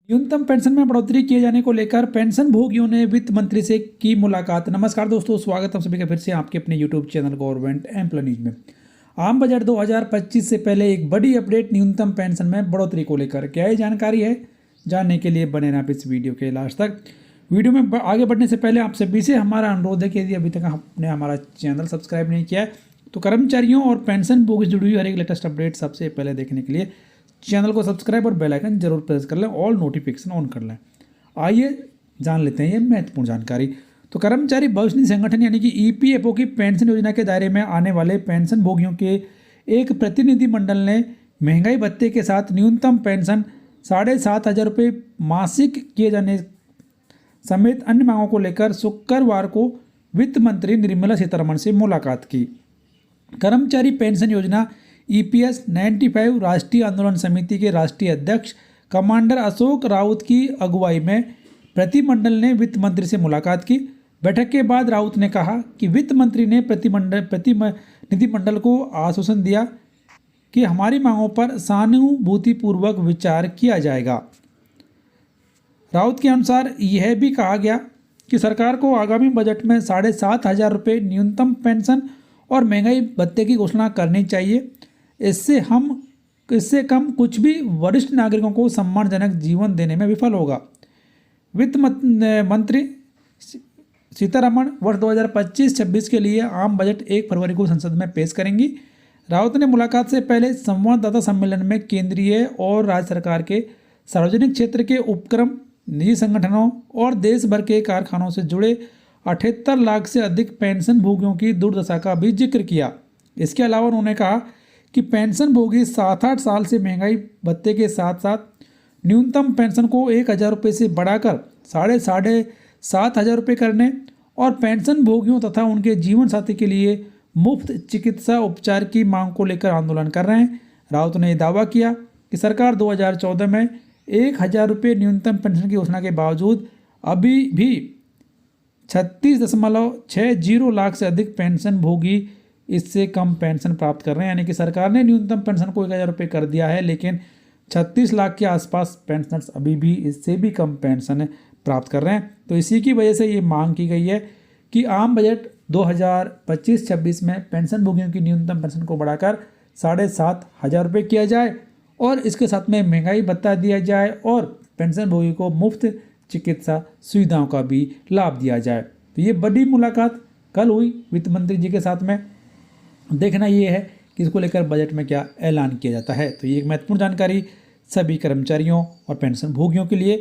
न्यूनतम पेंशन में बढ़ोतरी किए जाने को लेकर पेंशन भोगियों ने वित्त मंत्री से की मुलाकात। नमस्कार दोस्तों, स्वागत है सभी का फिर से आपके अपने YouTube channel government employ news में। आम बजट 2025 से पहले एक बड़ी अपडेट न्यूनतम पेंशन में बढ़ोतरी को लेकर। क्या ये जानकारी है, जानने के लिए बने रहे आप इस वीडियो के लास्ट तक। वीडियो में आगे बढ़ने से पहले आप सभी से हमारा अनुरोध है कि यदि अभी तक आपने हमारा चैनल सब्सक्राइब नहीं किया है तो कर्मचारियों और पेंशन भोगी से जुड़ी हुई हर एक लेटेस्ट अपडेट सबसे पहले देखने के लिए चैनल को सब्सक्राइब और बेल आइकन जरूर प्रेस कर लें, ऑल नोटिफिकेशन ऑन कर लें। आइए जान लेते हैं ये महत्वपूर्ण जानकारी। तो कर्मचारी भविष्य निधि संगठन यानी कि ईपीएफओ की पेंशन योजना के दायरे में आने वाले पेंशन भोगियों के एक प्रतिनिधि मंडल ने महंगाई भत्ते के साथ न्यूनतम पेंशन 7,500 रुपये मासिक किए जाने समेत अन्य मांगों को लेकर शुक्रवार को वित्त मंत्री निर्मला सीतारमण से मुलाकात की। कर्मचारी पेंशन योजना ईपीएस 95 राष्ट्रीय आंदोलन समिति के राष्ट्रीय अध्यक्ष कमांडर अशोक राउत की अगुवाई में प्रतिमंडल ने वित्त मंत्री से मुलाकात की। बैठक के बाद राउत ने कहा कि वित्त मंत्री ने प्रतिनिधिमंडल को आश्वासन दिया कि हमारी मांगों पर सहानुभूतिपूर्वक विचार किया जाएगा। राउत के अनुसार यह भी कहा गया कि सरकार को आगामी बजट में 7,500 रुपये न्यूनतम पेंशन और महंगाई भत्ते की घोषणा करनी चाहिए। इससे कम कुछ भी वरिष्ठ नागरिकों को सम्मानजनक जीवन देने में विफल होगा। वित्त मंत्री सीतारमण वर्ष 2025-26 के लिए आम बजट 1 फरवरी को संसद में पेश करेंगी। राउत ने मुलाकात से पहले संवाददाता सम्मेलन में केंद्रीय और राज्य सरकार के सार्वजनिक क्षेत्र के उपक्रम, निजी संगठनों और देश भर के कारखानों से जुड़े 78 लाख से अधिक पेंशन भोगियों की दुर्दशा का भी जिक्र किया। इसके अलावा उन्होंने कहा कि पेंशन भोगी 7-8 साल से महंगाई भत्ते के साथ साथ न्यूनतम पेंशन को 1,000 रुपये से बढ़ाकर 7,500 रुपये करने और पेंशन भोगियों तथा उनके जीवन साथी के लिए मुफ्त चिकित्सा उपचार की मांग को लेकर आंदोलन कर रहे हैं। राउत ने दावा किया कि सरकार 2014 में 1,000 रुपये न्यूनतम पेंशन की घोषणा के बावजूद अभी भी 36.60 लाख से अधिक पेंशन भोगी इससे कम पेंशन प्राप्त कर रहे हैं। यानी कि सरकार ने न्यूनतम पेंशन को 1,000 रुपये कर दिया है, लेकिन 36 लाख के आसपास पेंशनर्स अभी भी इससे भी कम पेंशन प्राप्त कर रहे हैं। तो इसी की वजह से ये मांग की गई है कि आम बजट 2025-26 में पेंशन भोगियों की न्यूनतम पेंशन को बढ़ाकर 7,500 रुपये किया जाए और इसके साथ में महंगाई भत्ता दिया जाए और पेंशन भोगी को मुफ्त चिकित्सा सुविधाओं का भी लाभ दिया जाए। तो ये बड़ी मुलाकात कल हुई वित्त मंत्री जी के साथ में। देखना ये है कि इसको लेकर बजट में क्या ऐलान किया जाता है। तो ये एक महत्वपूर्ण जानकारी सभी कर्मचारियों और पेंशन भोगियों के लिए